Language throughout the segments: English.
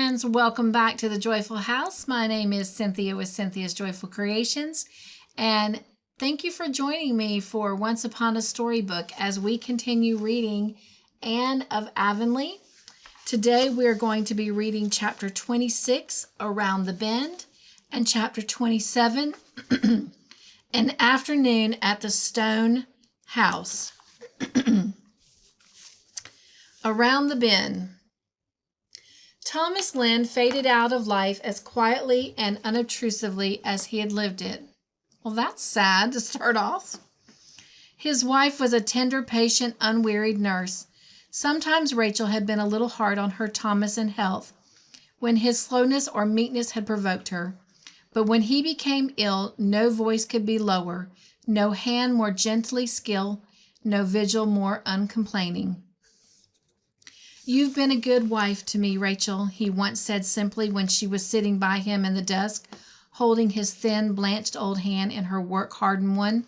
friends, welcome back to the Joyful House. My name is Cynthia with Cynthia's Joyful Creations, and thank you for joining me for Once Upon a Storybook as we continue reading Anne of Avonlea. Today we are going to be reading chapter 26, Around the Bend, and chapter 27, An Afternoon at the Stone House. Around the Bend. Thomas Lynn faded out of life as quietly and unobtrusively as he had lived it. Well, that's sad to start off. His wife was a tender, patient, unwearied nurse. Sometimes Rachel had been a little hard on her Thomas in health, when his slowness or meekness had provoked her. But when he became ill, no voice could be lower, no hand more gently skilled, no vigil more uncomplaining. "You've been a good wife to me, Rachel," he once said simply when she was sitting by him in the dusk, holding his thin, blanched old hand in her work-hardened one.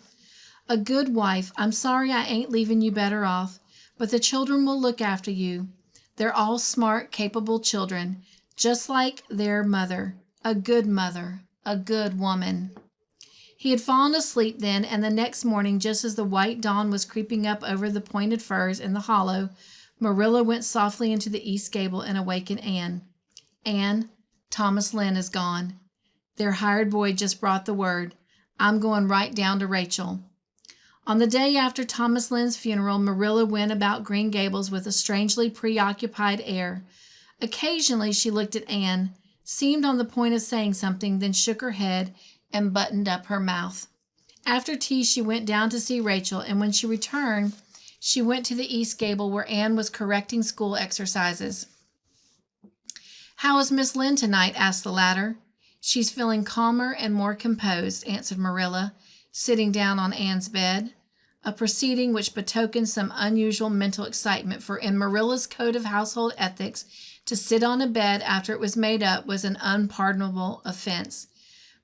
"A good wife. I'm sorry I ain't leaving you better off, but the children will look after you. They're all smart, capable children, just like their mother, a good woman." He had fallen asleep then, and the next morning, just as the white dawn was creeping up over the pointed firs in the hollow, Marilla went softly into the east gable and awakened Anne. "Anne, Thomas Lynn is gone. Their hired boy just brought the word. I'm going right down to Rachel." On the day after Thomas Lynn's funeral, Marilla went about Green Gables with a strangely preoccupied air. Occasionally she looked at Anne, seemed on the point of saying something, then shook her head and buttoned up her mouth. After tea she went down to see Rachel, and when she returned, she went to the east gable where Anne was correcting school exercises. "How is Miss Lynn tonight?" asked the latter. "She's feeling calmer and more composed," answered Marilla, sitting down on Anne's bed, a proceeding which betokened some unusual mental excitement, for in Marilla's code of household ethics, to sit on a bed after it was made up was an unpardonable offense.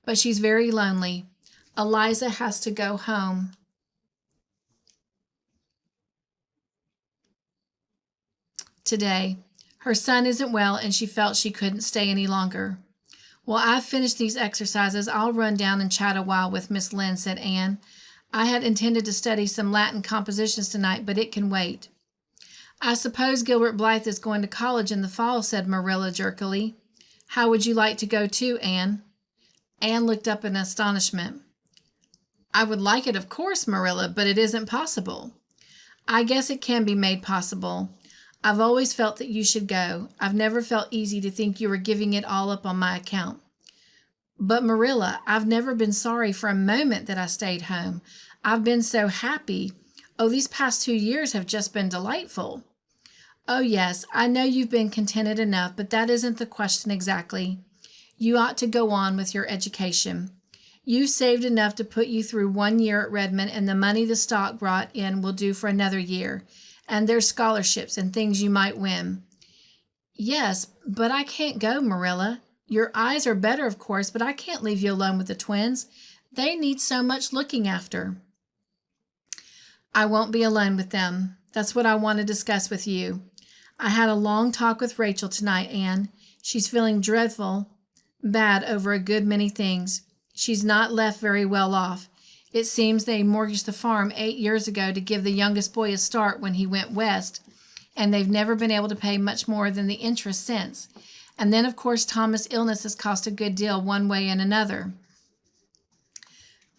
"But she's very lonely. Eliza has to go home today. Her son isn't well, and she felt she couldn't stay any longer." "Well, I've finished these exercises. I'll run down and chat a while with Miss Lynn," said Anne. "I had intended to study some Latin compositions tonight, but it can wait." "I suppose Gilbert Blythe is going to college in the fall," said Marilla jerkily. "How would you like to go too, Anne?" Anne looked up in astonishment. "I would like it, of course, Marilla, but it isn't possible." "I guess it can be made possible. I've always felt that you should go. I've never felt easy to think you were giving it all up on my account." "But Marilla, I've never been sorry for a moment that I stayed home. I've been so happy. Oh, these past 2 years have just been delightful." "Oh, yes, I know you've been contented enough, but that isn't the question exactly. You ought to go on with your education. You've saved enough to put you through 1 year at Redmond, and the money the stock brought in will do for another year. And there's scholarships and things you might win." "Yes, but I can't go, Marilla. Your eyes are better, of course, but I can't leave you alone with the twins. They need so much looking after." "I won't be alone with them. That's what I want to discuss with you. I had a long talk with Rachel tonight, Anne. She's feeling dreadful bad over a good many things. She's not left very well off. It seems they mortgaged the farm 8 years ago to give the youngest boy a start when he went west, and they've never been able to pay much more than the interest since. And then, of course, Thomas' illness has cost a good deal one way and another.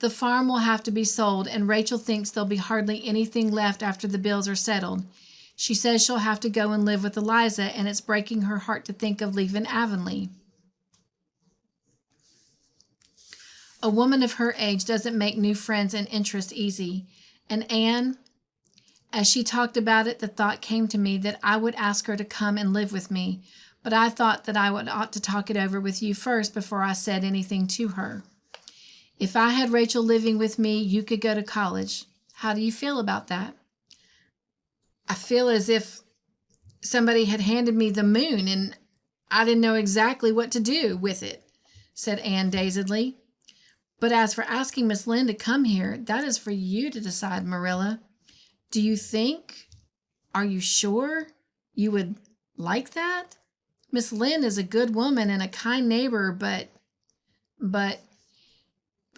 The farm will have to be sold, and Rachel thinks there'll be hardly anything left after the bills are settled. She says she'll have to go and live with Eliza, and it's breaking her heart to think of leaving Avonlea. A woman of her age doesn't make new friends and interests easy. And Anne, as she talked about it, the thought came to me that I would ask her to come and live with me, but I thought that I ought to talk it over with you first before I said anything to her. If I had Rachel living with me, you could go to college. How do you feel about that?" "I feel as if somebody had handed me the moon and I didn't know exactly what to do with it," said Anne dazedly. "But as for asking Miss Lynn to come here, that is for you to decide, Marilla. Do you think, are you sure you would like that?" Miss Lynn is a good woman and a kind neighbor, but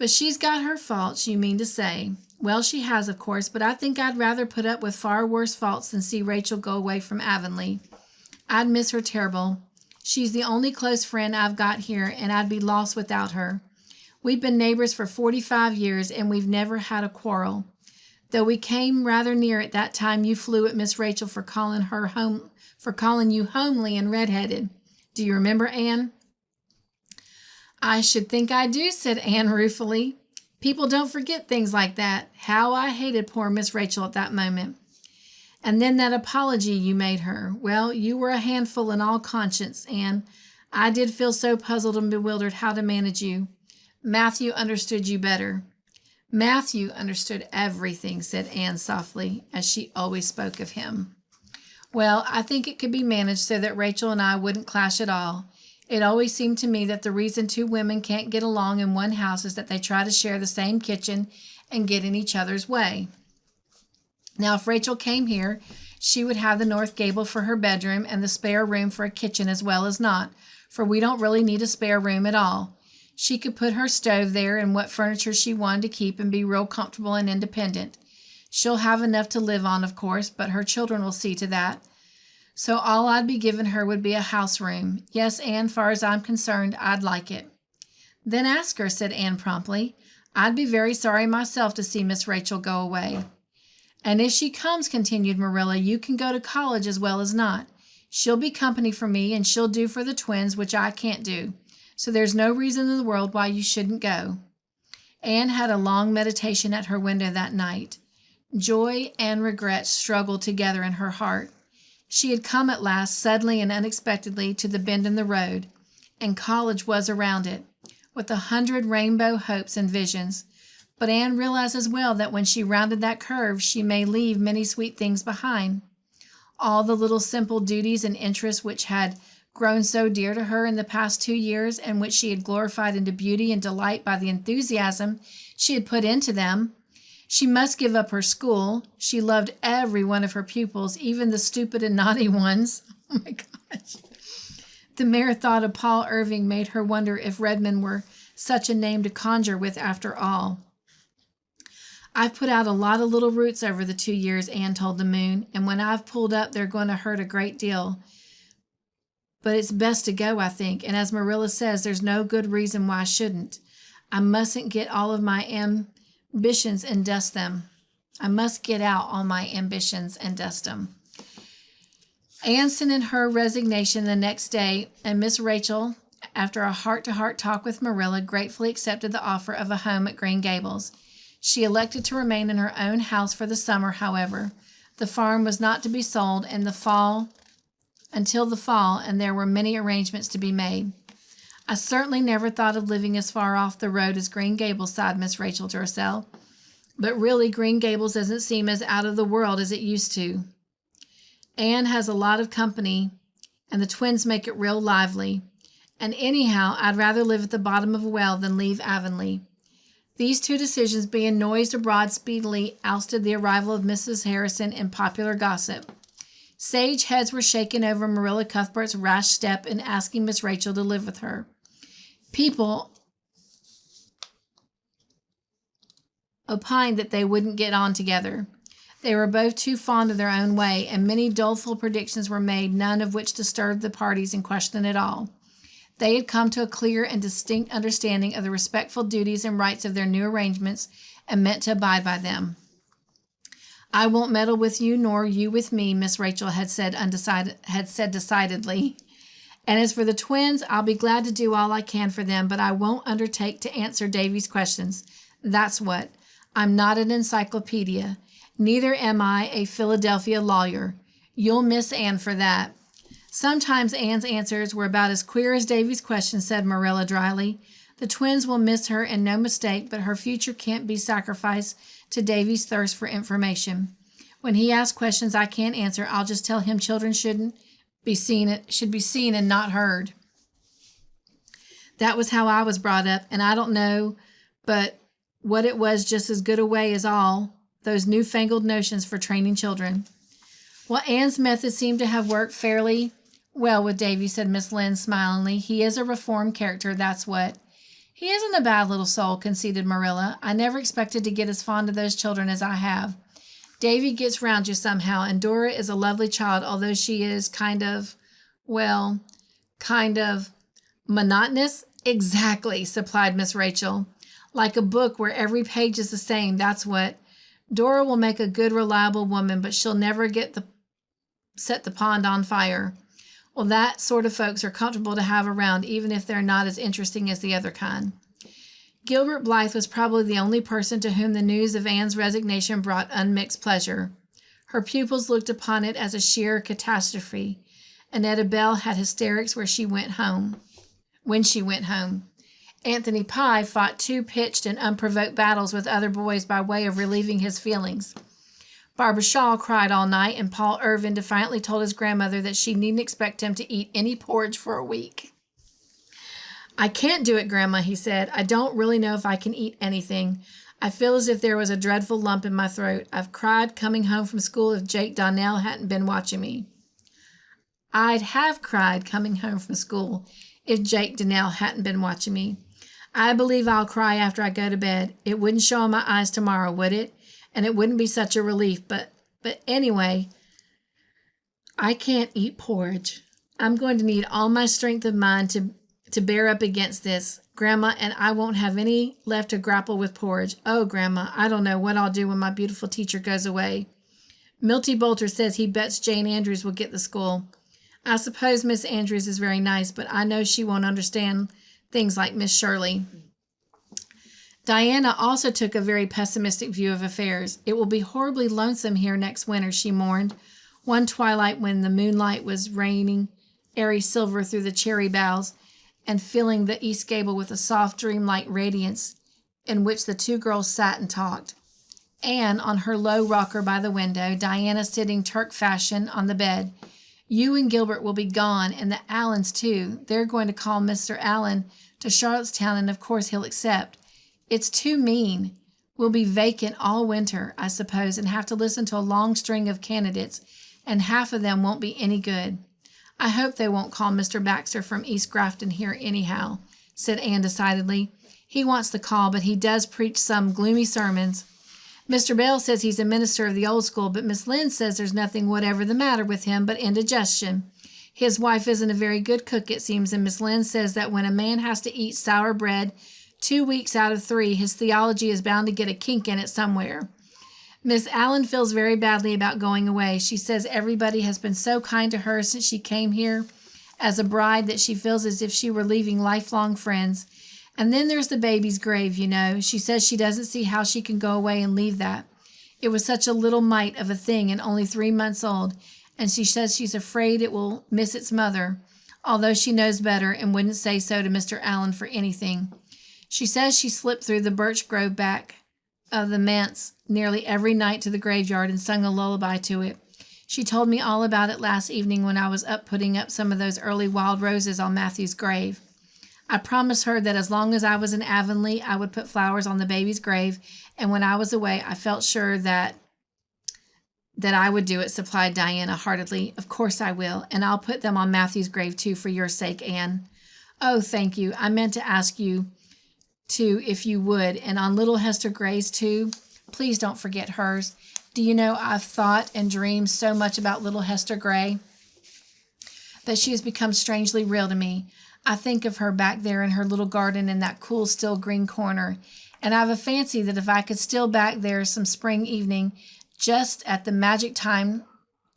she's got her faults, you mean to say. Well, she has, of course, but I think I'd rather put up with far worse faults than see Rachel go away from Avonlea. I'd miss her terrible. She's the only close friend I've got here, and I'd be lost without her. We've been neighbors for 45 years, and we've never had a quarrel. Though we came rather near it that time you flew at Miss Rachel for calling you homely and redheaded. Do you remember, Anne? I should think I do, said Anne ruefully. People don't forget things like that. How I hated poor Miss Rachel at that moment. And then that apology you made her. Well, you were a handful in all conscience, Anne. I did feel so puzzled and bewildered how to manage you. Matthew understood you better. Matthew understood everything, said Anne softly, as she always spoke of him. Well, I think it could be managed so that Rachel and I wouldn't clash at all. It always seemed to me that the reason two women can't get along in one house is that they try to share the same kitchen and get in each other's way. Now, if Rachel came here, she would have the north gable for her bedroom and the spare room for a kitchen as well as not, for we don't really need a spare room at all. She could put her stove there and what furniture she wanted to keep and be real comfortable and independent. She'll have enough to live on, of course, but her children will see to that. So all I'd be giving her would be a house room. Yes, Anne, far as I'm concerned, I'd like it. Then ask her, said Anne promptly. I'd be very sorry myself to see Miss Rachel go away. And if she comes, continued Marilla, you can go to college as well as not. She'll be company for me, and she'll do for the twins, which I can't do. So there's no reason in the world why you shouldn't go. Anne had a long meditation at her window that night. Joy and regret struggled together in her heart. She had come at last, suddenly and unexpectedly, to the bend in the road, and college was around it, with 100 rainbow hopes and visions. But Anne realized as well that when she rounded that curve, she may leave many sweet things behind. All the little simple duties and interests which had grown so dear to her in the past 2 years, and which she had glorified into beauty and delight by the enthusiasm she had put into them. She must give up her school. She loved every one of her pupils, even the stupid and naughty ones. Oh my gosh. The mere thought of Paul Irving made her wonder if Redmond were such a name to conjure with after all. I've put out a lot of little roots over the 2 years, Anne told the moon, and when I've pulled up, they're going to hurt a great deal. But it's best to go, I think, and as Marilla says, there's no good reason why I shouldn't. I mustn't get all of my ambitions and dust them. I must get out all my ambitions and dust them. Anne sent in her resignation the next day, and Miss Rachel, after a heart-to-heart talk with Marilla, gratefully accepted the offer of a home at Green Gables. She elected to remain in her own house for the summer, however. The farm was not to be sold until the fall, and there were many arrangements to be made. I certainly never thought of living as far off the road as Green Gables, sighed Miss Rachel to herself. But really, Green Gables doesn't seem as out of the world as it used to. Anne has a lot of company, and the twins make it real lively. And anyhow, I'd rather live at the bottom of a well than leave Avonlea. These two decisions being noised abroad speedily ousted the arrival of Mrs. Harrison in popular gossip. Sage heads were shaken over Marilla Cuthbert's rash step in asking Miss Rachel to live with her. People opined that they wouldn't get on together. They were both too fond of their own way, and many doleful predictions were made, none of which disturbed the parties in question at all. They had come to a clear and distinct understanding of the respectful duties and rights of their new arrangements and meant to abide by them. I won't meddle with you, nor you with me, Miss Rachel had said decidedly. And as for the twins, I'll be glad to do all I can for them, but I won't undertake to answer Davy's questions. That's what. I'm not an encyclopedia. Neither am I a Philadelphia lawyer. You'll miss Anne for that. Sometimes Anne's answers were about as queer as Davy's questions, said Marilla dryly. The twins will miss her and no mistake, but her future can't be sacrificed to Davy's thirst for information. When he asks questions I can't answer, I'll just tell him children should be seen and not heard. That was how I was brought up, and I don't know but what it was just as good a way as all those newfangled notions for training children. Well, Anne's method seemed to have worked fairly Well, with Davy, said Miss Lynde smilingly, he is a reformed character, that's what. He isn't a bad little soul, conceded Marilla. I never expected to get as fond of those children as I have. Davy gets round you somehow, and Dora is a lovely child, although she is kind of monotonous. Exactly, supplied Miss Rachel. Like a book where every page is the same, that's what. Dora will make a good, reliable woman, but she'll never set the pond on fire. Well, that sort of folks are comfortable to have around, even if they're not as interesting as the other kind. Gilbert Blythe was probably the only person to whom the news of Anne's resignation brought unmixed pleasure. Her pupils looked upon it as a sheer catastrophe. Annetta Bell had hysterics when she went home. Anthony Pye fought 2 pitched and unprovoked battles with other boys by way of relieving his feelings. Barbara Shaw cried all night, and Paul Irvin defiantly told his grandmother that she needn't expect him to eat any porridge for a week. I can't do it, Grandma, he said. I don't really know if I can eat anything. I feel as if there was a dreadful lump in my throat. I've cried coming home from school if Jake Donnell hadn't been watching me. I'd have cried coming home from school if Jake Donnell hadn't been watching me. I believe I'll cry after I go to bed. It wouldn't show in my eyes tomorrow, would it? And it wouldn't be such a relief, but anyway, I can't eat porridge. I'm going to need all my strength of mind to bear up against this, Grandma, and I won't have any left to grapple with porridge. Oh, Grandma, I don't know what I'll do when my beautiful teacher goes away. Milty Bolter says he bets Jane Andrews will get the school. I suppose Miss Andrews is very nice, but I know she won't understand things like Miss Shirley. Diana also took a very pessimistic view of affairs. It will be horribly lonesome here next winter, she mourned. One twilight when the moonlight was raining airy silver through the cherry boughs and filling the east gable with a soft dreamlike radiance in which the 2 girls sat and talked. Anne on her low rocker by the window, Diana sitting Turk fashion on the bed. You and Gilbert will be gone, and the Allens too. They're going to call Mr. Allen to Charlottetown, and of course he'll accept. It's too mean. We'll be vacant all winter, I suppose, and have to listen to a long string of candidates, and half of them won't be any good. I hope they won't call Mr. Baxter from East Grafton here anyhow, said Anne decidedly. He wants the call, but he does preach some gloomy sermons. Mr. Bell says he's a minister of the old school, but Miss Lynde says there's nothing whatever the matter with him but indigestion. His wife isn't a very good cook, it seems, and Miss Lynde says that when a man has to eat sour bread 2 weeks out of 3, his theology is bound to get a kink in it somewhere. Miss Allen feels very badly about going away. She says everybody has been so kind to her since she came here as a bride that she feels as if she were leaving lifelong friends. And then there's the baby's grave, you know. She says she doesn't see how she can go away and leave that. It was such a little mite of a thing and only 3 months old, and she says she's afraid it will miss its mother, although she knows better and wouldn't say so to Mr. Allen for anything. She says she slipped through the birch grove back of the manse nearly every night to the graveyard and sung a lullaby to it. She told me all about it last evening when I was up putting up some of those early wild roses on Matthew's grave. I promised her that as long as I was in Avonlea, I would put flowers on the baby's grave, and when I was away, I felt sure that I would do it, supplied Diana heartedly. Of course I will, and I'll put them on Matthew's grave too, for your sake, Anne. Oh, thank you. I meant to ask you to, if you would, and on little Hester Gray's too. Please don't forget hers. Do you know I've thought and dreamed so much about little Hester Gray that she has become strangely real to me. I think of her back there in her little garden in that cool, still green corner, and I've a fancy that if I could steal back there some spring evening, just at the magic time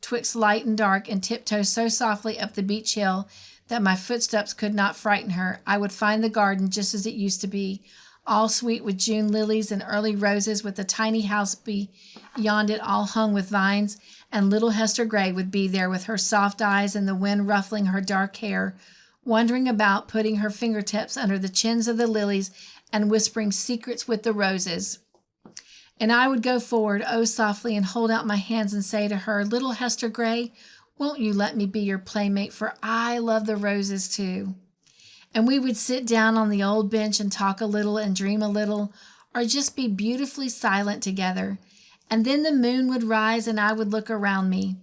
twixt light and dark, and tiptoe so softly up the beech hill that my footsteps could not frighten her, I would find the garden just as it used to be, all sweet with June lilies and early roses, with the tiny house beyond it all hung with vines, and little Hester Gray would be there with her soft eyes and the wind ruffling her dark hair, wandering about, putting her fingertips under the chins of the lilies and whispering secrets with the roses. And I would go forward, oh softly, and hold out my hands and say to her, little Hester Gray, won't you let me be your playmate, for I love the roses too. And we would sit down on the old bench and talk a little and dream a little, or just be beautifully silent together. And then the moon would rise and I would look around me.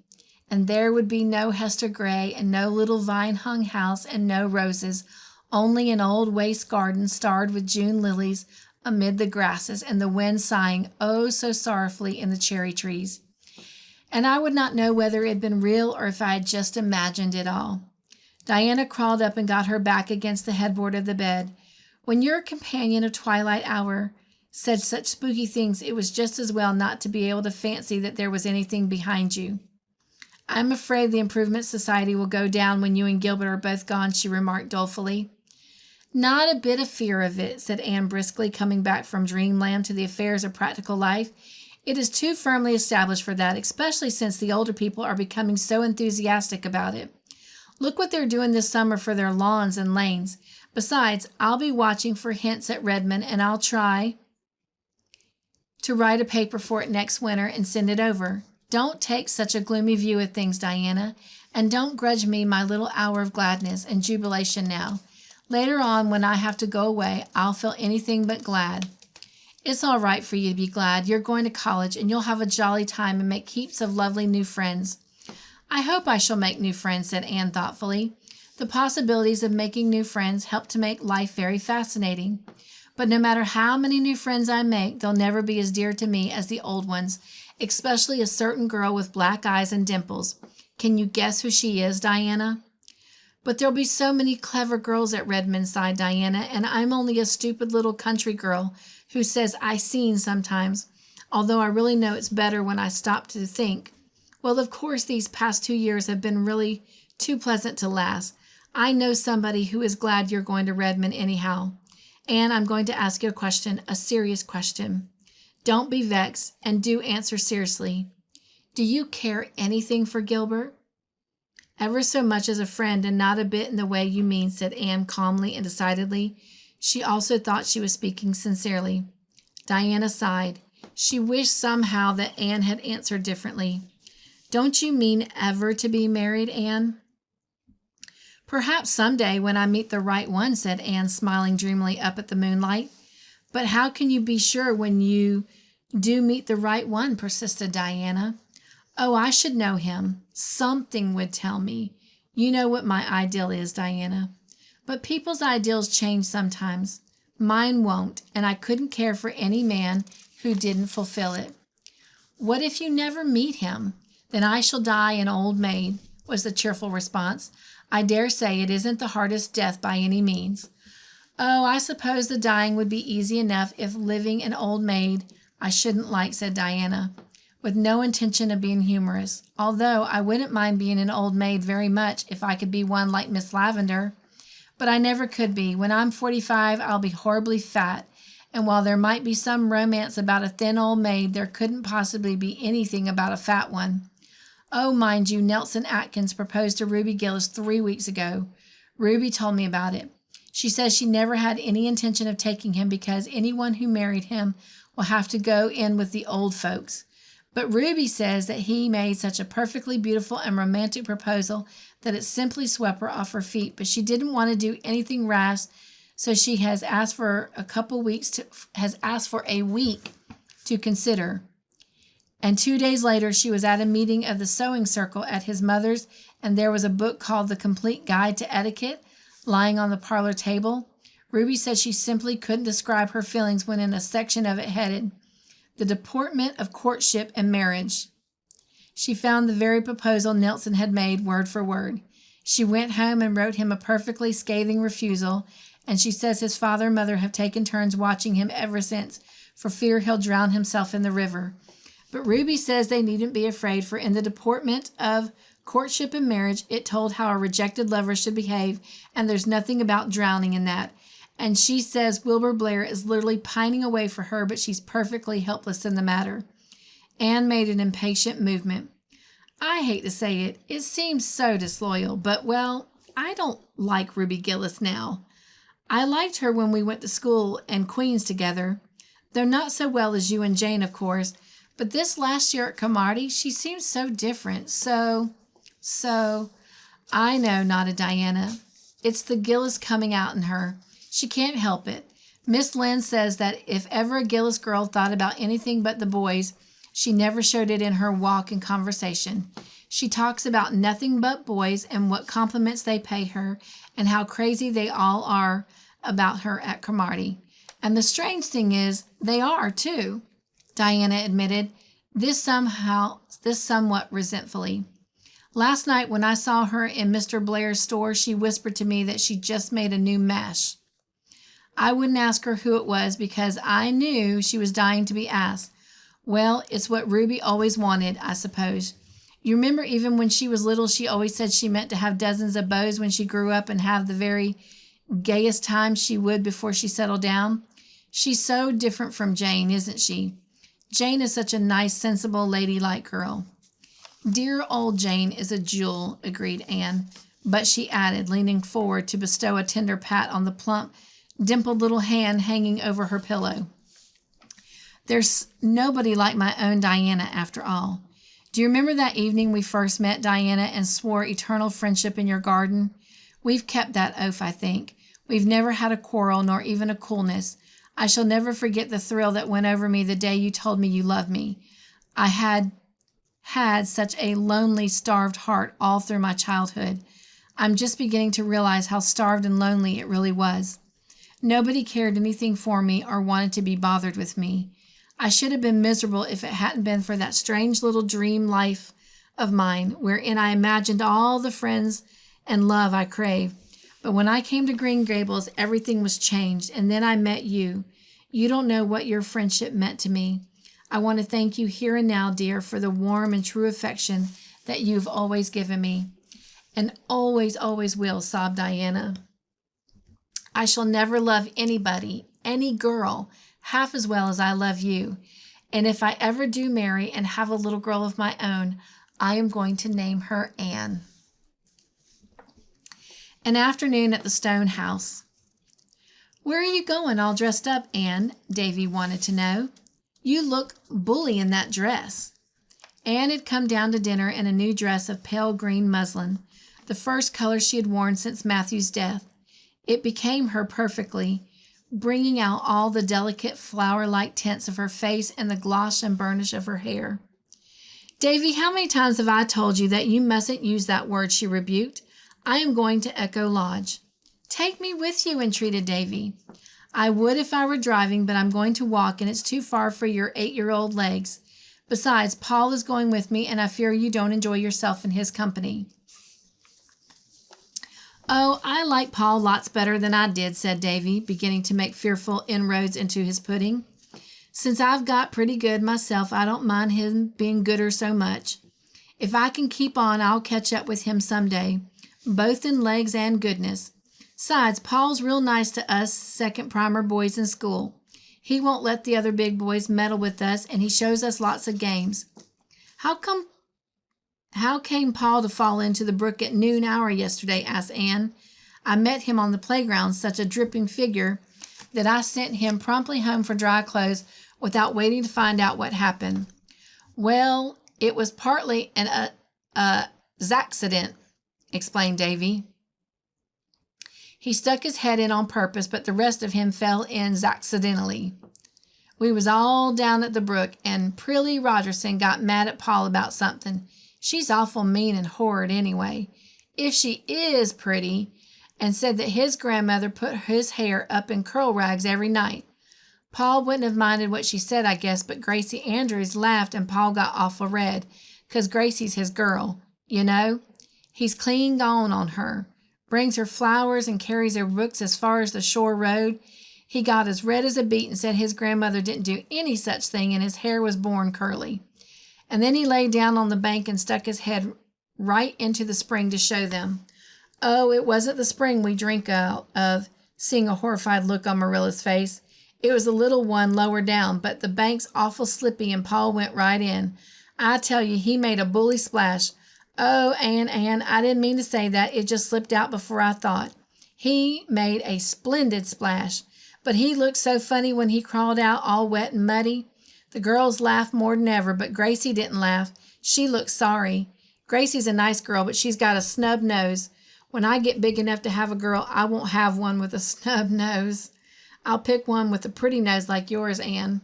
and there would be no Hester Gray and no little vine-hung house and no roses, only an old waste garden starred with June lilies amid the grasses and the wind sighing oh so sorrowfully in the cherry trees. And I would not know whether it had been real or if I had just imagined it all. Diana crawled up and got her back against the headboard of the bed. When your companion of twilight hour said such spooky things, it was just as well not to be able to fancy that there was anything behind you. I'm afraid the Improvement Society will go down when you and Gilbert are both gone, she remarked dolefully. Not a bit of fear of it, said Anne briskly, coming back from dreamland to the affairs of practical life. It is too firmly established for that, especially since the older people are becoming so enthusiastic about it. Look what they're doing this summer for their lawns and lanes. Besides, I'll be watching for hints at Redmond, and I'll try to write a paper for it next winter and send it over. Don't take such a gloomy view of things, Diana, and don't grudge me my little hour of gladness and jubilation now. Later on, when I have to go away, I'll feel anything but glad. It's all right for you to be glad. You're going to college, and you'll have a jolly time and make heaps of lovely new friends. I hope I shall make new friends, said Anne thoughtfully. The possibilities of making new friends help to make life very fascinating. But no matter how many new friends I make, they'll never be as dear to me as the old ones, especially a certain girl with black eyes and dimples. Can you guess who she is, Diana? But there'll be so many clever girls at Redmond, sighed Diana, and I'm only a stupid little country girl who says I seen sometimes, although I really know it's better when I stop to think. Well, of course, these past 2 years have been really too pleasant to last. I know somebody who is glad you're going to Redmond anyhow. Anne, I'm going to ask you a question, a serious question. Don't be vexed, and do answer seriously. Do you care anything for Gilbert? Ever so much as a friend, and not a bit in the way you mean, said Anne calmly and decidedly. She also thought she was speaking sincerely. Diana sighed. She wished somehow that Anne had answered differently. Don't you mean ever to be married, Anne? Perhaps someday when I meet the right one, said Anne, smiling dreamily up at the moonlight. But how can you be sure when you do meet the right one, persisted Diana. Oh, I should know him. Something would tell me. You know what my ideal is, Diana. But people's ideals change sometimes. Mine won't, and I couldn't care for any man who didn't fulfill it. What if you never meet him? Then I shall die an old maid, was the cheerful response. I dare say it isn't the hardest death by any means. Oh, I suppose the dying would be easy enough if living an old maid I shouldn't like, said Diana, with no intention of being humorous, although I wouldn't mind being an old maid very much if I could be one like Miss Lavender. But I never could be. When I'm 45, I'll be horribly fat, and while there might be some romance about a thin old maid, there couldn't possibly be anything about a fat one. Oh, mind you, Nelson Atkins proposed to Ruby Gillis 3 weeks ago. Ruby told me about it. She says she never had any intention of taking him because anyone who married him will have to go in with the old folks. But Ruby says that he made such a perfectly beautiful and romantic proposal that it simply swept her off her feet. But she didn't want to do anything rash, so she has asked for a week to consider. And 2 days later, she was at a meeting of the sewing circle at his mother's, and there was a book called The Complete Guide to Etiquette lying on the parlor table. Ruby said she simply couldn't describe her feelings when in a section of it headed, The Deportment of Courtship and Marriage. She found the very proposal Nelson had made word for word. She went home and wrote him a perfectly scathing refusal, and she says his father and mother have taken turns watching him ever since, for fear he'll drown himself in the river. But Ruby says they needn't be afraid, for in the Deportment of Courtship and Marriage, it told how a rejected lover should behave, and there's nothing about drowning in that. And she says Wilbur Blair is literally pining away for her, but she's perfectly helpless in the matter. Anne made an impatient movement. I hate to say it, it seems so disloyal, but, well, I don't like Ruby Gillis now. I liked her when we went to school and Queens together, though not so well as you and Jane, of course. But this last year at Cromartie, she seems so different, so, I know, nodded Diana. It's the Gillis coming out in her. She can't help it. Miss Lynde says that if ever a Gillis girl thought about anything but the boys, she never showed it in her walk and conversation. She talks about nothing but boys and what compliments they pay her and how crazy they all are about her at Cromarty. And the strange thing is, they are too, Diana admitted, this somewhat resentfully. Last night when I saw her in Mr. Blair's store, she whispered to me that she just made a new mash. I wouldn't ask her who it was because I knew she was dying to be asked. Well, it's what Ruby always wanted, I suppose. You remember even when she was little, she always said she meant to have dozens of beaux when she grew up and have the very gayest time she would before she settled down. She's so different from Jane, isn't she? Jane is such a nice, sensible, ladylike girl. Dear old Jane is a jewel, agreed Anne, but she added, leaning forward to bestow a tender pat on the plump, dimpled little hand hanging over her pillow. There's nobody like my own Diana, after all. Do you remember that evening we first met, Diana, and swore eternal friendship in your garden? We've kept that oath, I think. We've never had a quarrel, nor even a coolness. I shall never forget the thrill that went over me the day you told me you loved me. I had such a lonely, starved heart all through my childhood. I'm just beginning to realize how starved and lonely it really was. Nobody cared anything for me or wanted to be bothered with me. I should have been miserable if it hadn't been for that strange little dream life of mine, wherein I imagined all the friends and love I crave. But when I came to Green Gables, everything was changed, and then I met you. You don't know what your friendship meant to me. I want to thank you here and now, dear, for the warm and true affection that you've always given me. And always, always will, sobbed Diana. I shall never love anybody, any girl, half as well as I love you. And if I ever do marry and have a little girl of my own, I am going to name her Anne. An afternoon at the Stone house. Where are you going all dressed up, Anne? Davy wanted to know. You look bully in that dress. Anne had come down to dinner in a new dress of pale green muslin, the first color she had worn since Matthew's death. It became her perfectly, bringing out all the delicate flower-like tints of her face and the gloss and burnish of her hair. Davy, how many times have I told you that you mustn't use that word, she rebuked. I am going to Echo Lodge. Take me with you, entreated Davy. I would if I were driving, but I'm going to walk, and it's too far for your 8-year-old legs. Besides, Paul is going with me, and I fear you don't enjoy yourself in his company. Oh, I like Paul lots better than I did, said Davy, beginning to make fearful inroads into his pudding. Since I've got pretty good myself, I don't mind him being gooder so much. If I can keep on, I'll catch up with him someday, both in legs and goodness. Besides, Paul's real nice to us second primer boys in school. He won't let the other big boys meddle with us, and he shows us lots of games. How came Paul to fall into the brook at noon hour yesterday? Asked Anne. I met him on the playground, such a dripping figure that I sent him promptly home for dry clothes without waiting to find out what happened. Well, it was partly an accident, explained Davy. He stuck his head in on purpose, but the rest of him fell in accidentally. We was all down at the brook, and Prillie Rogerson got mad at Paul about something. She's awful mean and horrid anyway, if she is pretty, and said that his grandmother put his hair up in curl rags every night. Paul wouldn't have minded what she said, I guess, but Gracie Andrews laughed, and Paul got awful red, 'cause Gracie's his girl, you know. He's clean gone on her. Brings her flowers and carries her books as far as the shore road. He got as red as a beet and said his grandmother didn't do any such thing and his hair was born curly. And then he lay down on the bank and stuck his head right into the spring to show them. Oh, it wasn't the spring we drink out of, seeing a horrified look on Marilla's face. It was a little one lower down, but the bank's awful slippy and Paul went right in. I tell you, he made a bully splash. Oh, Anne, I didn't mean to say that. It just slipped out before I thought. He made a splendid splash, but he looked so funny when he crawled out all wet and muddy. The girls laughed more than ever, but Gracie didn't laugh. She looked sorry. Gracie's a nice girl, but she's got a snub nose. When I get big enough to have a girl, I won't have one with a snub nose. I'll pick one with a pretty nose like yours, Anne.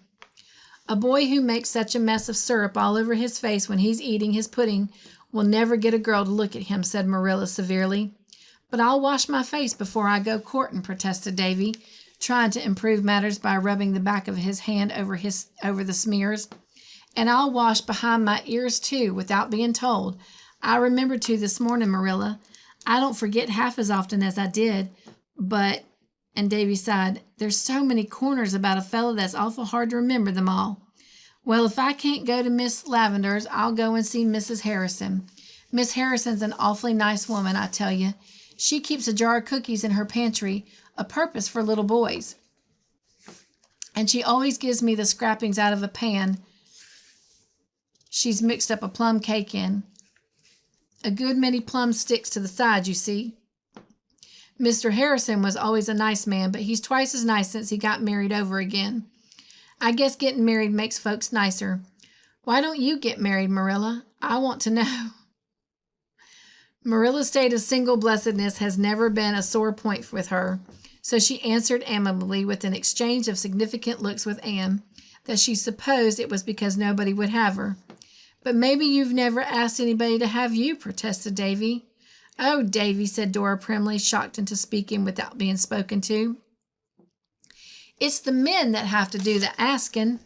A boy who makes such a mess of syrup all over his face when he's eating his pudding will never get a girl to look at him, said Marilla severely. But I'll wash my face before I go courting, protested Davy, trying to improve matters by rubbing the back of his hand over the smears. And I'll wash behind my ears, too, without being told. I remembered to this morning, Marilla. I don't forget half as often as I did, but, and Davy sighed, there's so many corners about a fellow that's awful hard to remember them all. Well, if I can't go to Miss Lavendar's, I'll go and see Mrs. Harrison. Miss Harrison's an awfully nice woman, I tell you. She keeps a jar of cookies in her pantry, a purpose for little boys. And she always gives me the scrappings out of a pan she's mixed up a plum cake in. A good many plum sticks to the side, you see. Mr. Harrison was always a nice man, but he's twice as nice since he got married over again. I guess getting married makes folks nicer. Why don't you get married, Marilla? I want to know. Marilla's state of single blessedness has never been a sore point with her, so she answered amicably with an exchange of significant looks with Anne that she supposed it was because nobody would have her. But maybe you've never asked anybody to have you, protested Davy. Oh, Davy, said Dora primly, shocked into speaking without being spoken to. It's the men that have to do the asking.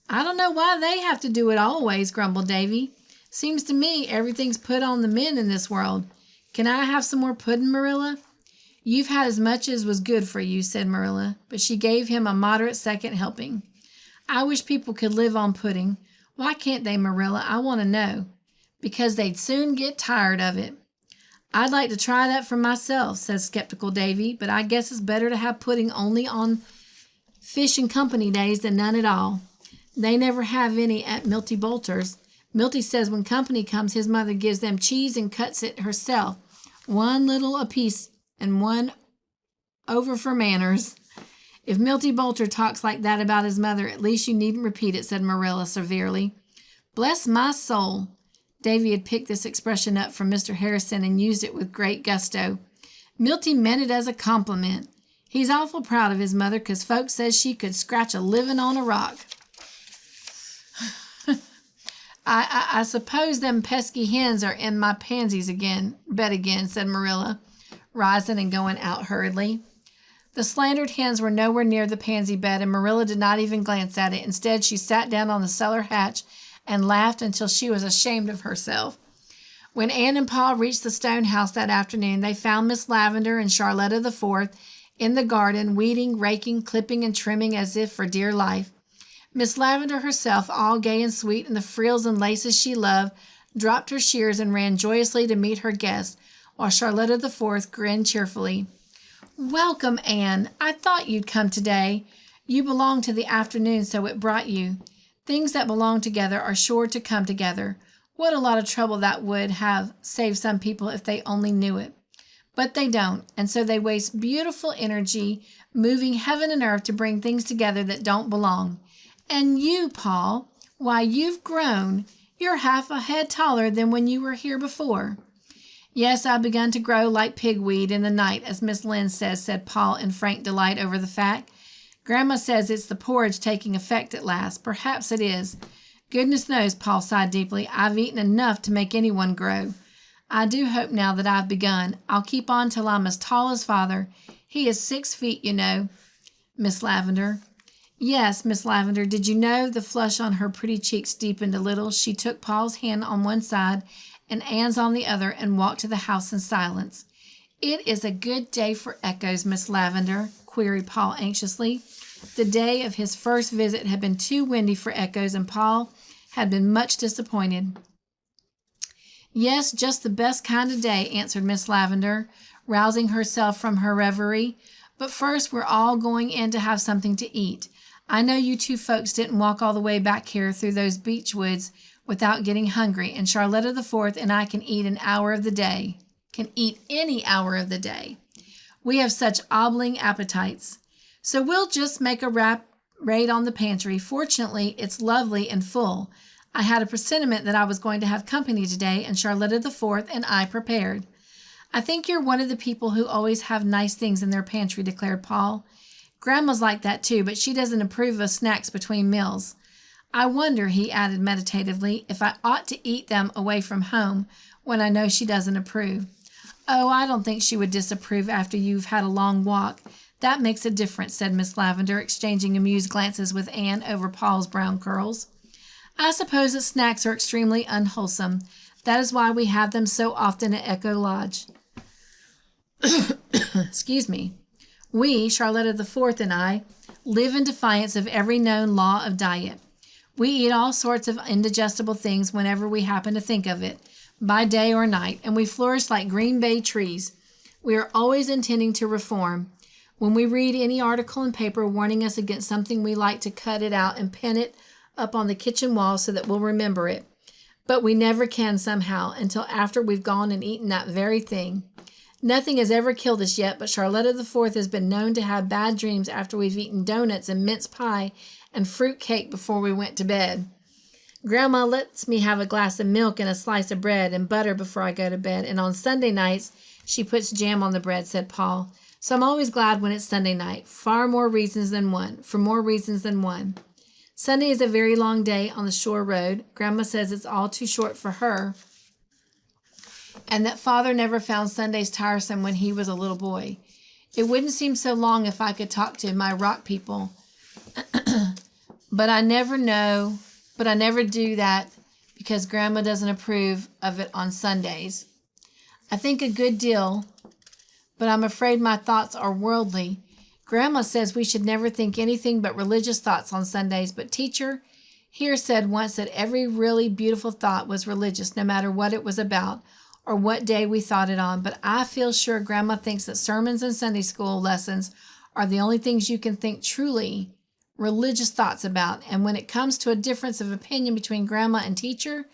I don't know why they have to do it always, grumbled Davy. Seems to me everything's put on the men in this world. Can I have some more pudding, Marilla? You've had as much as was good for you, said Marilla, but she gave him a moderate second helping. I wish people could live on pudding. Why can't they, Marilla? I want to know. Because they'd soon get tired of it. I'd like to try that for myself, said skeptical Davy, but I guess it's better to have pudding only on Fish and Company days than none at all. They never have any at Milty Boulter's. Milty says when company comes, his mother gives them cheese and cuts it herself, one little apiece and one over for manners. If Milty Boulter talks like that about his mother, at least you needn't repeat it, said Marilla severely. Bless my soul. Davy had picked this expression up from Mr. Harrison and used it with great gusto. Milty meant it as a compliment. He's awful proud of his mother 'cause folks says she could scratch a living on a rock. I suppose them pesky hens are in my pansies bed again, said Marilla, rising and going out hurriedly. The slandered hens were nowhere near the pansy bed, and Marilla did not even glance at it. Instead, she sat down on the cellar hatch and laughed until she was ashamed of herself. When Anne and Paul reached the stone house that afternoon, they found Miss Lavendar and Charlotta the Fourth in the garden, weeding, raking, clipping, and trimming as if for dear life. Miss Lavendar herself, all gay and sweet in the frills and laces she loved, dropped her shears and ran joyously to meet her guest, while Charlotta the Fourth grinned cheerfully. Welcome, Anne. I thought you'd come today. You belong to the afternoon, so it brought you. Things that belong together are sure to come together. What a lot of trouble that would have saved some people if they only knew it. But they don't, and so they waste beautiful energy moving heaven and earth to bring things together that don't belong. And you, Paul, why, you've grown. You're half a head taller than when you were here before. Yes, I've begun to grow like pigweed in the night, as Miss Lynde says, said Paul in frank delight over the fact. Grandma says it's the porridge taking effect at last. Perhaps it is. Goodness knows, Paul sighed deeply, I've eaten enough to make anyone grow. I do hope now that I've begun. I'll keep on till I'm as tall as Father. He is 6 feet, you know. Miss Lavendar. Yes, Miss Lavendar, did you know? The flush on her pretty cheeks deepened a little. She took Paul's hand on one side and Anne's on the other and walked to the house in silence. It is a good day for echoes, Miss Lavendar, queried Paul anxiously. The day of his first visit had been too windy for echoes, and Paul had been much disappointed. Yes, just the best kind of day, answered Miss Lavendar, rousing herself from her reverie. But first, we're all going in to have something to eat. I know you two folks didn't walk all the way back here through those beech woods without getting hungry, and Charlotta the Fourth and I can eat any hour of the day. We have such obbling appetites. So we'll just make a raid on the pantry. Fortunately, it's lovely and full. I had a presentiment that I was going to have company today, and Charlotta the Fourth and I prepared. I think you're one of the people who always have nice things in their pantry, declared Paul. Grandma's like that too, but she doesn't approve of snacks between meals. I wonder, he added meditatively, if I ought to eat them away from home when I know she doesn't approve. Oh, I don't think she would disapprove after you've had a long walk. That makes a difference, said Miss Lavender, exchanging amused glances with Anne over Paul's brown curls. I suppose that snacks are extremely unwholesome. That is why we have them so often at Echo Lodge. Excuse me. We, Charlotta the Fourth and I, live in defiance of every known law of diet. We eat all sorts of indigestible things whenever we happen to think of it, by day or night, and we flourish like green bay trees. We are always intending to reform. When we read any article in paper warning us against something, we like to cut it out and pin it up on the kitchen wall so that we'll remember it. But we never can somehow until after we've gone and eaten that very thing. Nothing has ever killed us yet, but Charlotta the Fourth has been known to have bad dreams after we've eaten donuts and mince pie and fruit cake before we went to bed. Grandma lets me have a glass of milk and a slice of bread and butter before I go to bed, and on Sunday nights she puts jam on the bread, said Paul. So I'm always glad when it's Sunday night, for more reasons than one. Sunday is a very long day on the shore road. Grandma says it's all too short for her, and that Father never found Sundays tiresome when he was a little boy. It wouldn't seem so long if I could talk to my rock people, but I never do that because Grandma doesn't approve of it on Sundays. I think a good deal, but I'm afraid my thoughts are worldly. Grandma says we should never think anything but religious thoughts on Sundays, but Teacher here said once that every really beautiful thought was religious, no matter what it was about or what day we thought it on. But I feel sure Grandma thinks that sermons and Sunday school lessons are the only things you can think truly religious thoughts about. And when it comes to a difference of opinion between Grandma and Teacher,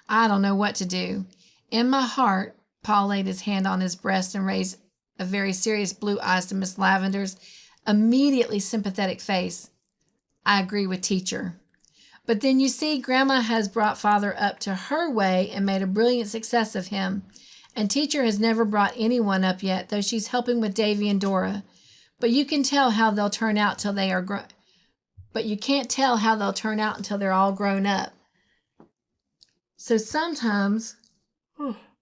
I don't know what to do. In my heart, Paul laid his hand on his breast and raised a very serious blue eyes to Miss Lavender's immediately sympathetic face. I agree with Teacher. But then you see, Grandma has brought Father up to her way and made a brilliant success of him. And Teacher has never brought anyone up yet, though she's helping with Davy and Dora. But you can tell how they'll turn out till they are But you can't tell how they'll turn out until they're all grown up. So sometimes,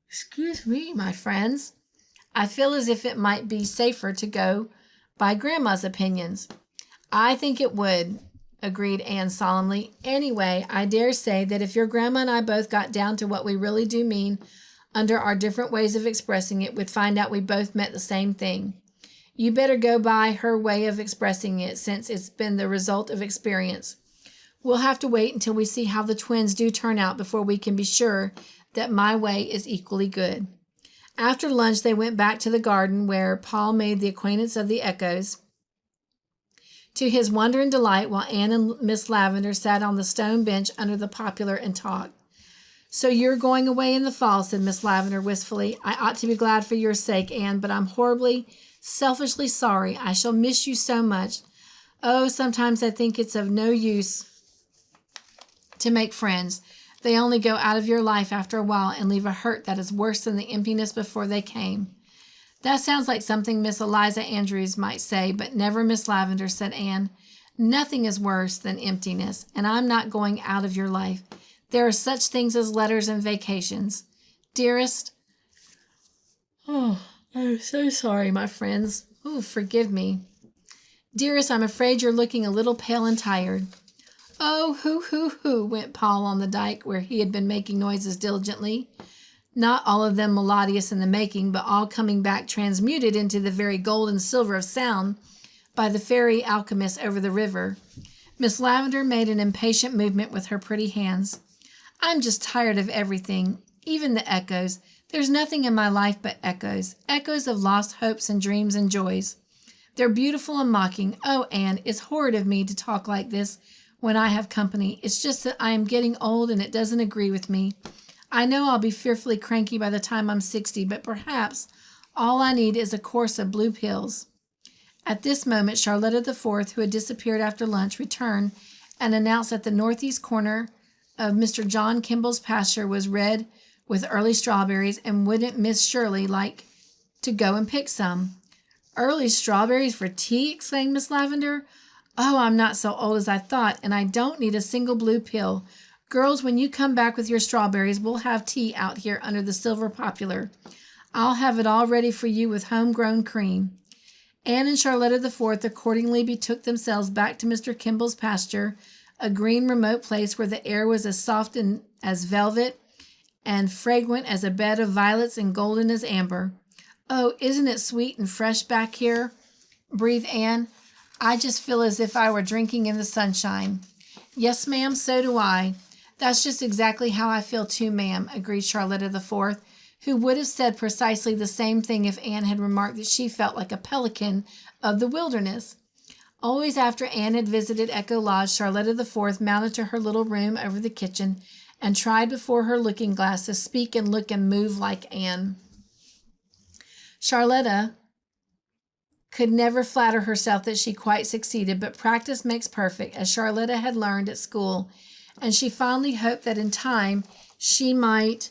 excuse me, my friends, I feel as if it might be safer to go by Grandma's opinions. I think it would, agreed Anne solemnly. Anyway, I dare say that if your Grandma and I both got down to what we really do mean under our different ways of expressing it, we'd find out we both meant the same thing. You better go by her way of expressing it, since it's been the result of experience. We'll have to wait until we see how the twins do turn out before we can be sure that my way is equally good. After lunch, they went back to the garden, where Paul made the acquaintance of the Echoes, to his wonder and delight, while Anne and Miss Lavender sat on the stone bench under the poplar and talked. So you're going away in the fall, said Miss Lavender wistfully. I ought to be glad for your sake, Anne, but I'm horribly, selfishly sorry. I shall miss you so much. Oh, sometimes I think it's of no use to make friends. They only go out of your life after a while and leave a hurt that is worse than the emptiness before they came. That sounds like something Miss Eliza Andrews might say, but never Miss Lavender, said Anne. Nothing is worse than emptiness, and I'm not going out of your life. There are such things as letters and vacations. Dearest, I'm so sorry, my friends. Forgive me. Dearest, I'm afraid you're looking a little pale and tired. Oh, hoo, went Paul on the dike, where he had been making noises diligently. Not all of them melodious in the making, but all coming back transmuted into the very gold and silver of sound by the fairy alchemist over the river. Miss Lavender made an impatient movement with her pretty hands. I'm just tired of everything, even the echoes. There's nothing in my life but echoes, echoes of lost hopes and dreams and joys. They're beautiful and mocking. Oh, Anne, it's horrid of me to talk like this when I have company. It's just that I am getting old and it doesn't agree with me. I know I'll be fearfully cranky by the time I'm 60, but perhaps all I need is a course of blue pills. At this moment, Charlotta the Fourth, who had disappeared after lunch, returned and announced that the northeast corner of Mr. John Kimball's pasture was red with early strawberries, and wouldn't Miss Shirley like to go and pick some? Early strawberries for tea, exclaimed Miss Lavender. Oh, I'm not so old as I thought, and I don't need a single blue pill. Girls, when you come back with your strawberries, we'll have tea out here under the silver popular. I'll have it all ready for you with homegrown cream." Anne and Charlotta the Fourth accordingly betook themselves back to Mr. Kimball's pasture, a green remote place where the air was as soft as velvet and fragrant as a bed of violets and golden as amber. "Oh, isn't it sweet and fresh back here?" breathed Anne. "I just feel as if I were drinking in the sunshine." "Yes, ma'am, so do I." "That's just exactly how I feel too, ma'am," agreed Charlotta the Fourth, who would have said precisely the same thing if Anne had remarked that she felt like a pelican of the wilderness. Always after Anne had visited Echo Lodge, Charlotta the Fourth mounted to her little room over the kitchen and tried before her looking glass to speak and look and move like Anne. Charlotta could never flatter herself that she quite succeeded, but practice makes perfect, as Charlotta had learned at school, and she fondly hoped that in time she might...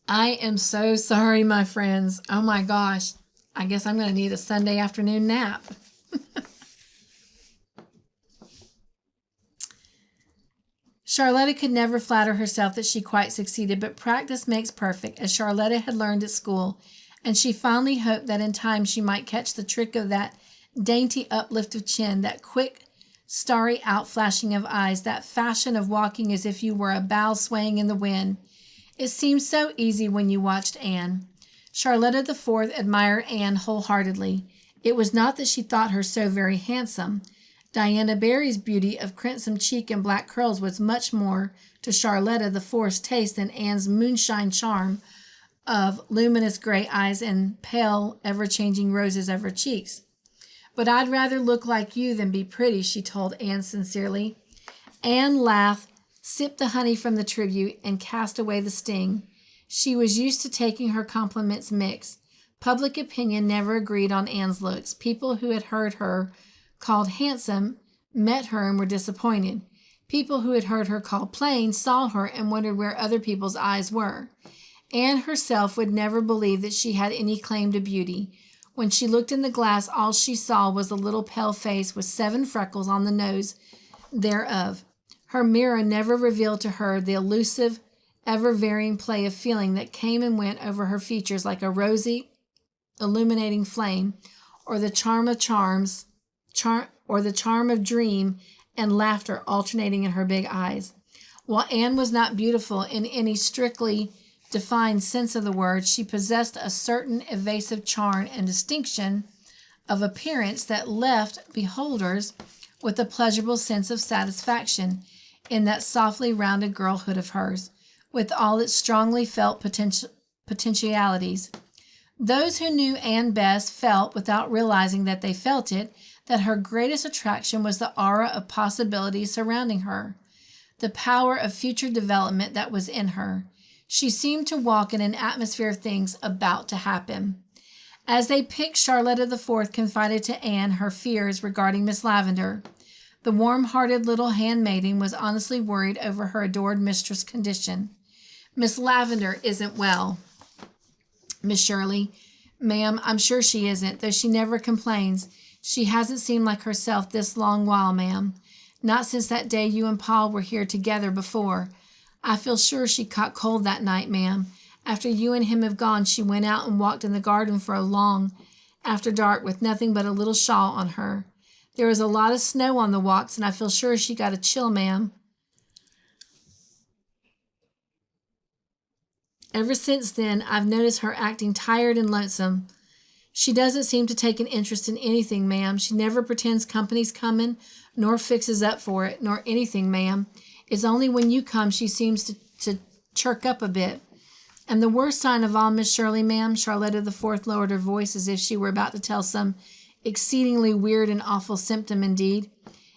I am so sorry, my friends. Oh my gosh. I guess I'm going to need a Sunday afternoon nap. Charlotta could never flatter herself that she quite succeeded, but practice makes perfect, as Charlotta had learned at school, and she fondly hoped that in time she might catch the trick of that dainty uplift of chin, that quick, starry outflashing of eyes, that fashion of walking as if you were a bough swaying in the wind. It seemed so easy when you watched Anne. Charlotta the Fourth admired Anne wholeheartedly. It was not that she thought her so very handsome. Diana Barry's beauty of crimson cheek and black curls was much more to Charlotta the Fourth's taste than Anne's moonshine charm of luminous gray eyes and pale, ever-changing roses of her cheeks. "But I'd rather look like you than be pretty," she told Anne sincerely. Anne laughed, sipped the honey from the tribute, and cast away the sting. She was used to taking her compliments mixed. Public opinion never agreed on Anne's looks. People who had heard her called handsome met her and were disappointed. People who had heard her called plain saw her and wondered where other people's eyes were. Anne herself would never believe that she had any claim to beauty. When she looked in the glass, all she saw was a little pale face with 7 freckles on the nose thereof. Her mirror never revealed to her the elusive, ever-varying play of feeling that came and went over her features like a rosy, illuminating flame, or the charm of dream and laughter alternating in her big eyes. While Anne was not beautiful in any strictly defined sense of the word, she possessed a certain evasive charm and distinction of appearance that left beholders with a pleasurable sense of satisfaction in that softly rounded girlhood of hers, with all its strongly felt potentialities. Those who knew Anne best felt, without realizing that they felt it, that her greatest attraction was the aura of possibility surrounding her, the power of future development that was in her. She seemed to walk in an atmosphere of things about to happen. As they picked, Charlotta the Fourth confided to Anne her fears regarding Miss Lavendar. The warm-hearted little handmaiden was honestly worried over her adored mistress' condition. "Miss Lavendar isn't well, Miss Shirley." "Ma'am, I'm sure she isn't, though she never complains. She hasn't seemed like herself this long while, ma'am. Not since that day you and Pa were here together before. I feel sure she caught cold that night, ma'am. After you and him have gone, she went out and walked in the garden for a long after dark with nothing but a little shawl on her. There was a lot of snow on the walks, and I feel sure she got a chill, ma'am. Ever since then, I've noticed her acting tired and lonesome. She doesn't seem to take an interest in anything, ma'am. She never pretends company's coming, nor fixes up for it, nor anything, ma'am. It's only when you come she seems to chirk up a bit. And the worst sign of all, Miss Shirley, ma'am," Charlotta the Fourth lowered her voice as if she were about to tell some exceedingly weird and awful symptom indeed,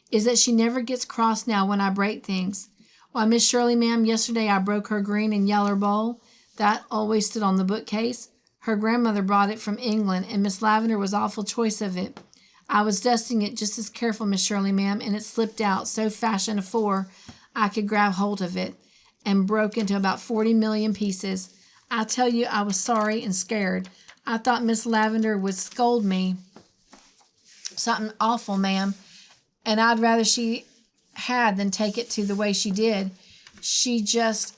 "is that she never gets cross now when I break things. Why, Miss Shirley, ma'am, yesterday I broke her green and yeller bowl. That always stood on the bookcase. Her grandmother brought it from England, and Miss Lavendar was awful choice of it. I was dusting it just as careful, Miss Shirley, ma'am, and it slipped out so fashion afore I could grab hold of it, and broke into about 40 million pieces. I tell you, I was sorry and scared. I thought Miss Lavender would scold me. Something awful, ma'am. And I'd rather she had than take it to the way she did. She just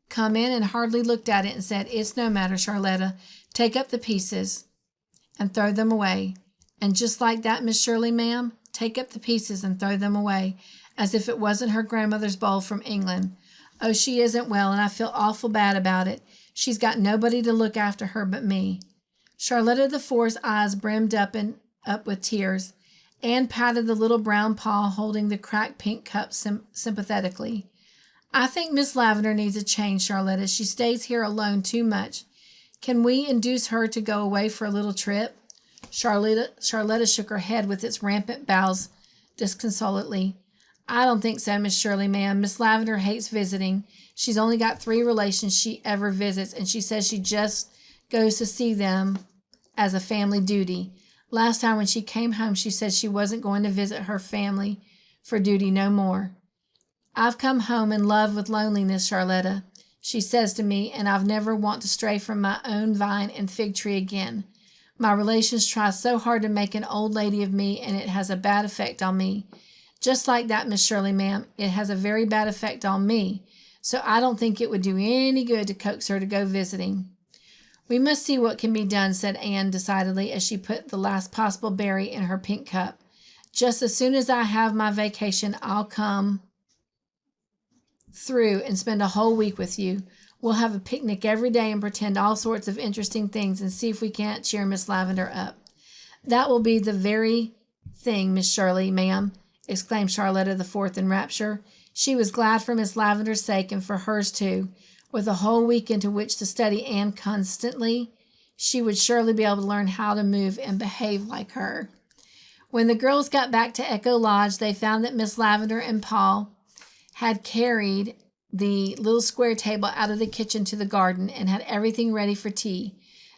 come in and hardly looked at it and said, "It's no matter, Charlotta. Take up the pieces and throw them away." And just like that, Miss Shirley, ma'am, take up the pieces and throw them away, as if it wasn't her grandmother's bowl from England. Oh, she isn't well, and I feel awful bad about it. She's got nobody to look after her but me. Charlotta the Fourth's eyes brimmed up with tears. Anne patted the little brown paw holding the cracked pink cup sympathetically. "I think Miss Lavender needs a change, Charlotta. She stays here alone too much. Can we induce her to go away for a little trip?" Charlotta shook her head with its rampant bows disconsolately. "I don't think so, Miss Shirley, ma'am. Miss Lavender hates visiting. She's only got 3 relations she ever visits, and she says she just goes to see them as a family duty. Last time when she came home, she said she wasn't going to visit her family for duty no more. 'I've come home in love with loneliness, Charlotta,' she says to me, 'and I've never want to stray from my own vine and fig tree again. My relations try so hard to make an old lady of me, and it has a bad effect on me.' Just like that, Miss Shirley, ma'am, it has a very bad effect on me. So I don't think it would do any good to coax her to go visiting." "We must see what can be done," said Anne decidedly as she put the last possible berry in her pink cup. "Just as soon as I have my vacation, I'll come through and spend a whole week with you. We'll have a picnic every day and pretend all sorts of interesting things and see if we can't cheer Miss Lavender up." "That will be the very thing, Miss Shirley, ma'am," exclaimed Charlotta the Fourth in rapture. She was glad for Miss Lavender's sake and for hers too. With a whole week into which to study Anne constantly, she would surely be able to learn how to move and behave like her. When the girls got back to Echo Lodge, they found that Miss Lavender and Paul had carried the little square table out of the kitchen to the garden and had everything ready for tea.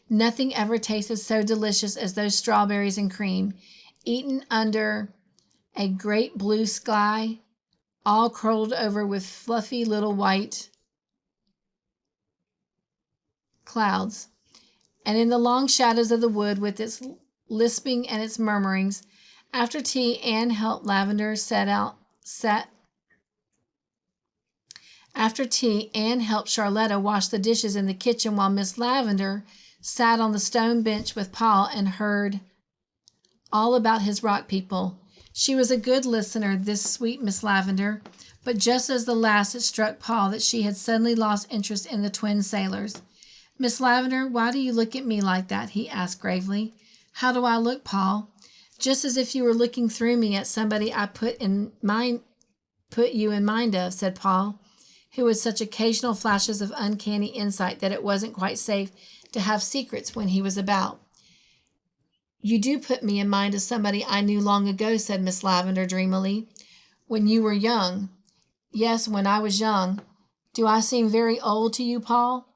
Nothing ever tasted so delicious as those strawberries and cream, eaten under a great blue sky, all curled over with fluffy little white clouds. And in the long shadows of the wood, with its lisping and its murmurings, after tea, Anne helped Lavender After tea, Anne helped Charlotta wash the dishes in the kitchen while Miss Lavender sat on the stone bench with Paul and heard all about his rock people. She was a good listener, this sweet Miss Lavender, but just as the last it struck Paul that she had suddenly lost interest in the twin sailors. "Miss Lavender, why do you look at me like that?" he asked gravely. "How do I look, Paul?" "Just as if you were looking through me at somebody I put you in mind of," said Paul, who had such occasional flashes of uncanny insight that it wasn't quite safe to have secrets when he was about. "You do put me in mind of somebody I knew long ago," said Miss Lavender dreamily. "When you were young." "Yes, when I was young. Do I seem very old to you, Paul?"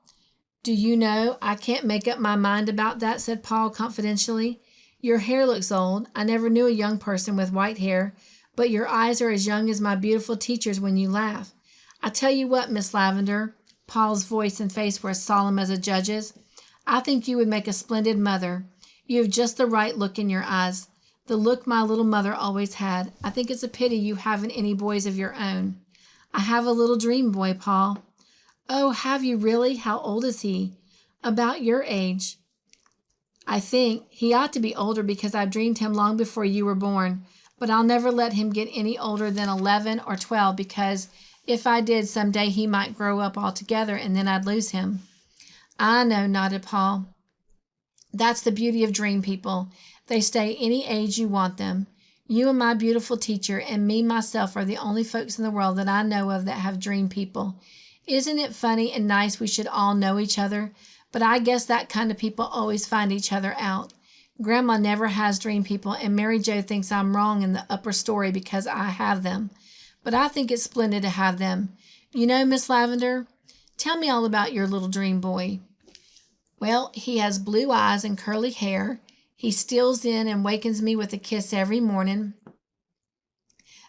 "Do you know, I can't make up my mind about that," said Paul confidentially. "Your hair looks old. I never knew a young person with white hair, but your eyes are as young as my beautiful teacher's when you laugh. I tell you what, Miss Lavender," Paul's voice and face were as solemn as a judge's, "I think you would make a splendid mother. You have just the right look in your eyes, the look my little mother always had. I think it's a pity you haven't any boys of your own." "I have a little dream boy, Paul." "Oh, have you really? How old is he?" "About your age, I think. He ought to be older because I dreamed him long before you were born, but I'll never let him get any older than 11 or 12 because if I did, someday he might grow up altogether and then I'd lose him." "I know," nodded Paul. "That's the beauty of dream people. They stay any age you want them. You and my beautiful teacher and me myself are the only folks in the world that I know of that have dream people. Isn't it funny and nice we should all know each other? But I guess that kind of people always find each other out. Grandma never has dream people, and Mary Jo thinks I'm wrong in the upper story because I have them. But I think it's splendid to have them. You know, Miss Lavender, tell me all about your little dream boy." "Well, he has blue eyes and curly hair. He steals in and wakens me with a kiss every morning.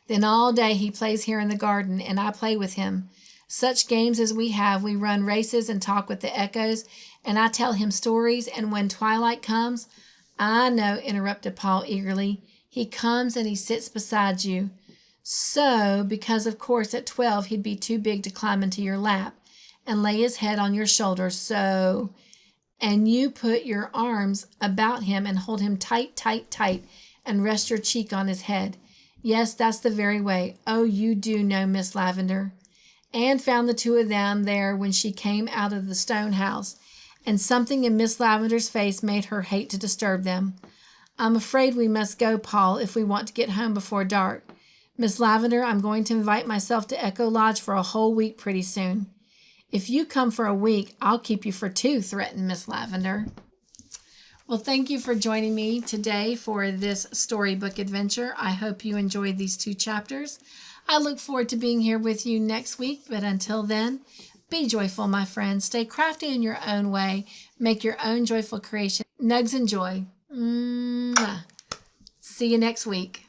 Then all day he plays here in the garden, and I play with him. Such games as we have, we run races and talk with the echoes, and I tell him stories, and when twilight comes, I know, interrupted Paul eagerly. He comes and he sits beside you. So, because of course at 12 he'd be too big to climb into your lap and lay his head on your shoulder, and you put your arms about him and hold him tight, tight, tight, and rest your cheek on his head. Yes, that's the very way. Oh, you do know, Miss Lavender. Anne found the two of them there when she came out of the stone house, and something in Miss Lavender's face made her hate to disturb them. I'm afraid we must go, Paul, if we want to get home before dark. Miss Lavender, I'm going to invite myself to Echo Lodge for a whole week pretty soon. If you come for a week, I'll keep you for 2, threatened Miss Lavender. Well, thank you for joining me today for this storybook adventure. I hope you enjoyed these 2 chapters. I look forward to being here with you next week, but until then, be joyful, my friends. Stay crafty in your own way. Make your own joyful creation. Nugs and joy. Mwah. See you next week.